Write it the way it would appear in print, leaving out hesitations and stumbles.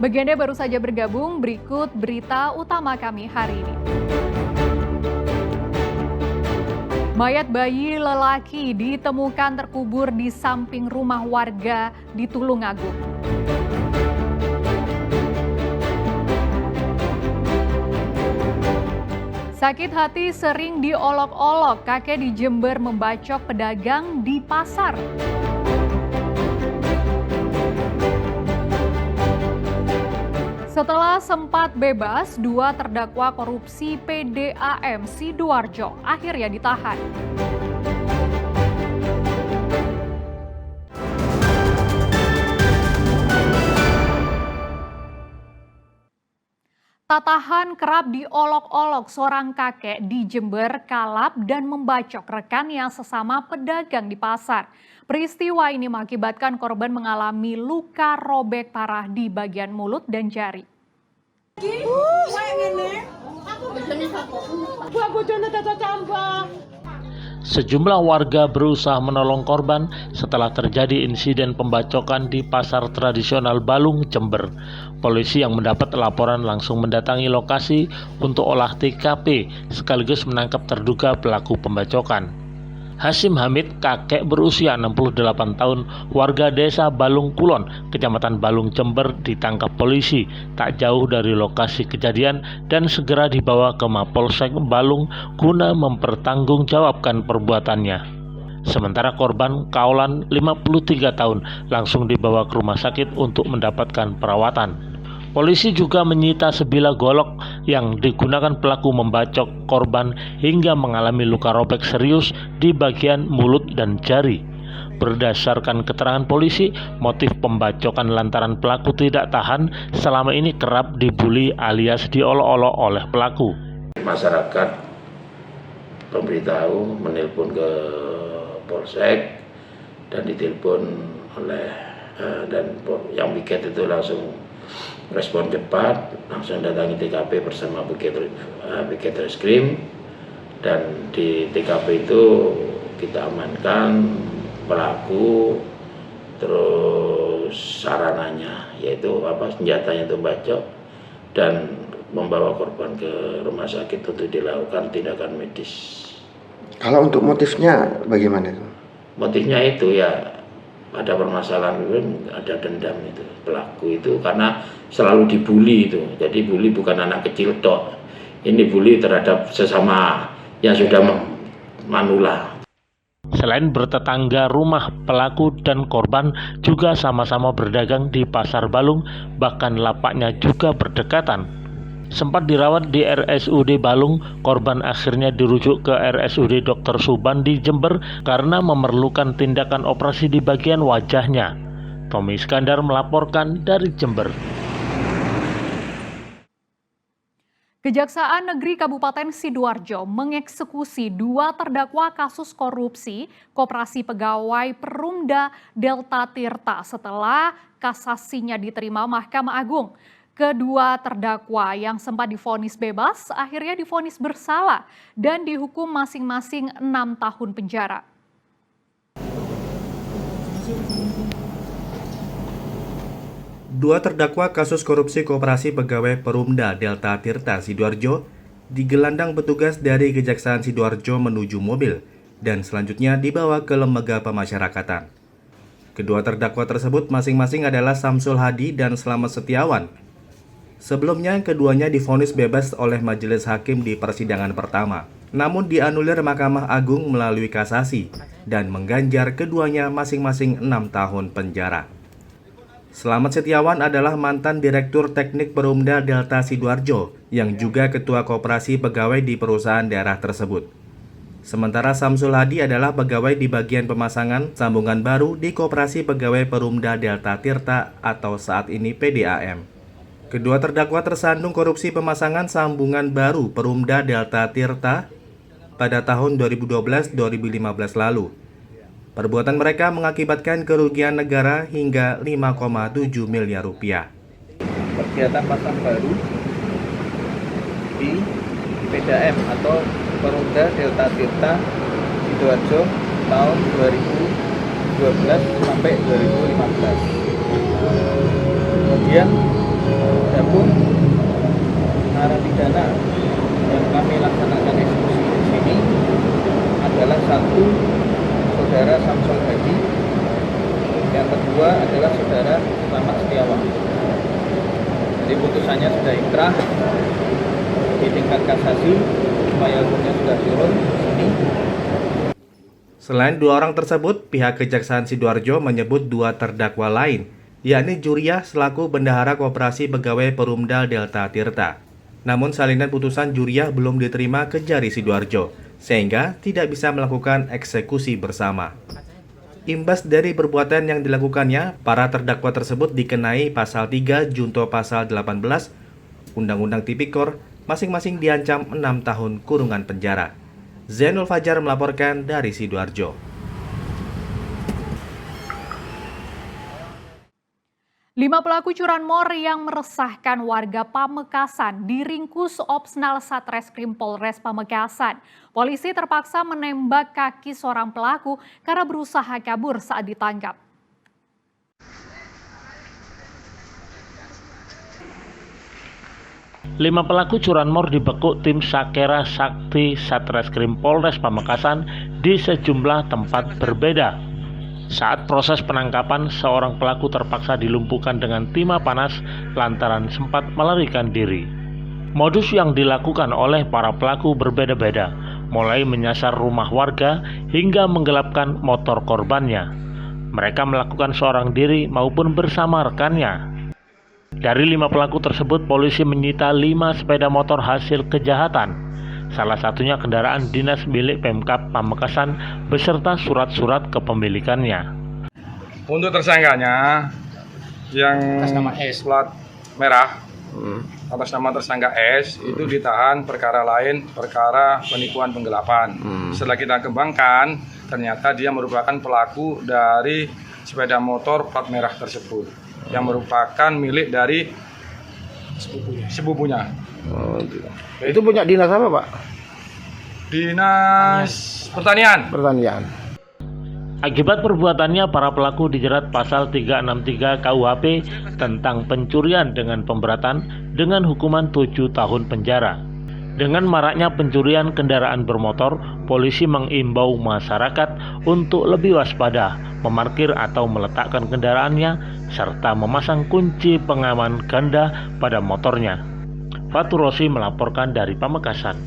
Bagi Anda baru saja bergabung, berikut berita utama kami hari ini. Mayat bayi lelaki ditemukan terkubur di samping rumah warga di Tulungagung. Sakit hati sering diolok-olok, kakek di Jember membacok pedagang di pasar. Setelah sempat bebas, dua terdakwa korupsi PDAM Sidoarjo akhirnya ditahan. Tak tahan kerap diolok-olok seorang kakek di Jember kalap dan membacok rekannya sesama pedagang di pasar. Peristiwa ini mengakibatkan korban mengalami luka robek parah di bagian mulut dan jari. Sejumlah warga berusaha menolong korban setelah terjadi insiden pembacokan di pasar tradisional Balung, Jember. Polisi yang mendapat laporan langsung mendatangi lokasi untuk olah TKP sekaligus menangkap terduga pelaku pembacokan. Hasim Hamid, kakek berusia 68 tahun, warga desa Balung Kulon, Kecamatan Balung, Jember, ditangkap polisi tak jauh dari lokasi kejadian dan segera dibawa ke Mapolsek Balung guna mempertanggungjawabkan perbuatannya. Sementara korban Kaulan 53 tahun langsung dibawa ke rumah sakit untuk mendapatkan perawatan. Polisi juga menyita sebilah golok yang digunakan pelaku membacok korban hingga mengalami luka robek serius di bagian mulut dan jari. Berdasarkan keterangan polisi, motif pembacokan lantaran pelaku tidak tahan selama ini kerap dibully alias diolok-olok oleh pelaku. Masyarakat pemberitahu menelpon ke Polsek dan ditelepon oleh dan yang piket itu langsung respon cepat, langsung datangi TKP bersama piket reskrim, dan di TKP itu kita amankan pelaku, terus sarananya yaitu senjatanya itu bacok, dan membawa korban ke rumah sakit untuk dilakukan tindakan medis. Kalau untuk motifnya bagaimana? Motifnya itu ya ada permasalahan, ada dendam itu pelaku itu karena selalu dibully itu. Jadi bully bukan anak kecil tok. Ini bully terhadap sesama yang sudah manula. Selain bertetangga, rumah pelaku dan korban juga sama-sama berdagang di Pasar Balung, bahkan lapaknya juga berdekatan. Sempat dirawat di RSUD Balung, korban akhirnya dirujuk ke RSUD Dr. Suban di Jember karena memerlukan tindakan operasi di bagian wajahnya. Tommy Iskandar melaporkan dari Jember. Kejaksaan Negeri Kabupaten Sidoarjo mengeksekusi dua terdakwa kasus korupsi Koperasi Pegawai Perumda Delta Tirta setelah kasasinya diterima Mahkamah Agung. Kedua terdakwa yang sempat divonis bebas akhirnya divonis bersalah dan dihukum masing-masing 6 tahun penjara. Dua terdakwa kasus korupsi Koperasi Pegawai Perumda Delta Tirta Sidoarjo digelandang petugas dari Kejaksaan Sidoarjo menuju mobil dan selanjutnya dibawa ke lembaga pemasyarakatan. Kedua terdakwa tersebut masing-masing adalah Samsul Hadi dan Slamet Setiawan. Sebelumnya, keduanya divonis bebas oleh majelis hakim di persidangan pertama, namun dianulir Mahkamah Agung melalui kasasi dan mengganjar keduanya masing-masing 6 tahun penjara. Slamet Setiawan adalah mantan Direktur Teknik Perumda Delta Sidoarjo yang juga Ketua Koperasi Pegawai di perusahaan daerah tersebut. Sementara Samsul Hadi adalah pegawai di bagian pemasangan sambungan baru di Koperasi Pegawai Perumda Delta Tirta atau saat ini PDAM. Kedua terdakwa tersandung korupsi pemasangan sambungan baru Perumda Delta Tirta pada tahun 2012-2015 lalu. Perbuatan mereka mengakibatkan kerugian negara hingga 5,7 miliar rupiah. Kegiatan pasang baru di PDAM atau Perumda Delta Tirta Sidoarjo tahun 2012 sampai 2015. Kemudian Adapun narapidana yang kami laksanakan eksekusi di sini adalah satu saudara Samsul Hadi, yang kedua adalah saudara Selamat Setiawan. Jadi putusannya sudah inkrah di tingkat kasasi, upaya hukumnya sudah turun di sini. Selain dua orang tersebut, pihak Kejaksaan Sidoarjo menyebut dua terdakwa lain, yakni Juriah selaku Bendahara Koperasi Pegawai Perumda Delta Tirta. Namun salinan putusan Juriah belum diterima Kejari Sidoarjo, sehingga tidak bisa melakukan eksekusi bersama. Imbas dari perbuatan yang dilakukannya, para terdakwa tersebut dikenai Pasal 3 Junto Pasal 18 Undang-Undang Tipikor, masing-masing diancam 6 tahun kurungan penjara. Zainul Fajar melaporkan dari Sidoarjo. 5 pelaku curanmor yang meresahkan warga Pamekasan diringkus Opsnal Satreskrim Polres Pamekasan. Polisi terpaksa menembak kaki seorang pelaku karena berusaha kabur saat ditangkap. Lima pelaku curanmor dibekuk tim Sakera Sakti Satreskrim Polres Pamekasan di sejumlah tempat berbeda. Saat proses penangkapan, seorang pelaku terpaksa dilumpuhkan dengan timah panas lantaran sempat melarikan diri. Modus yang dilakukan oleh para pelaku berbeda-beda, mulai menyasar rumah warga hingga menggelapkan motor korbannya. Mereka melakukan seorang diri maupun bersama rekannya. Dari 5 pelaku tersebut, polisi menyita 5 sepeda motor hasil kejahatan. Salah satunya kendaraan dinas milik Pemkab Pamekasan beserta surat-surat kepemilikannya. Untuk tersangkanya yang atas nama S plat merah atas nama tersangka S itu ditahan perkara lain, perkara penipuan penggelapan. Setelah kita kembangkan, ternyata dia merupakan pelaku dari sepeda motor plat merah tersebut yang merupakan milik dari sepupunya. Itu punya dinas apa, Pak? Dinas Pertanian. Akibat perbuatannya, para pelaku dijerat pasal 363 KUHP tentang pencurian dengan pemberatan dengan hukuman 7 tahun penjara. Dengan maraknya pencurian kendaraan bermotor, polisi mengimbau masyarakat untuk lebih waspada, memarkir atau meletakkan kendaraannya, serta memasang kunci pengaman ganda pada motornya. Fatur Rosi melaporkan dari Pamekasan.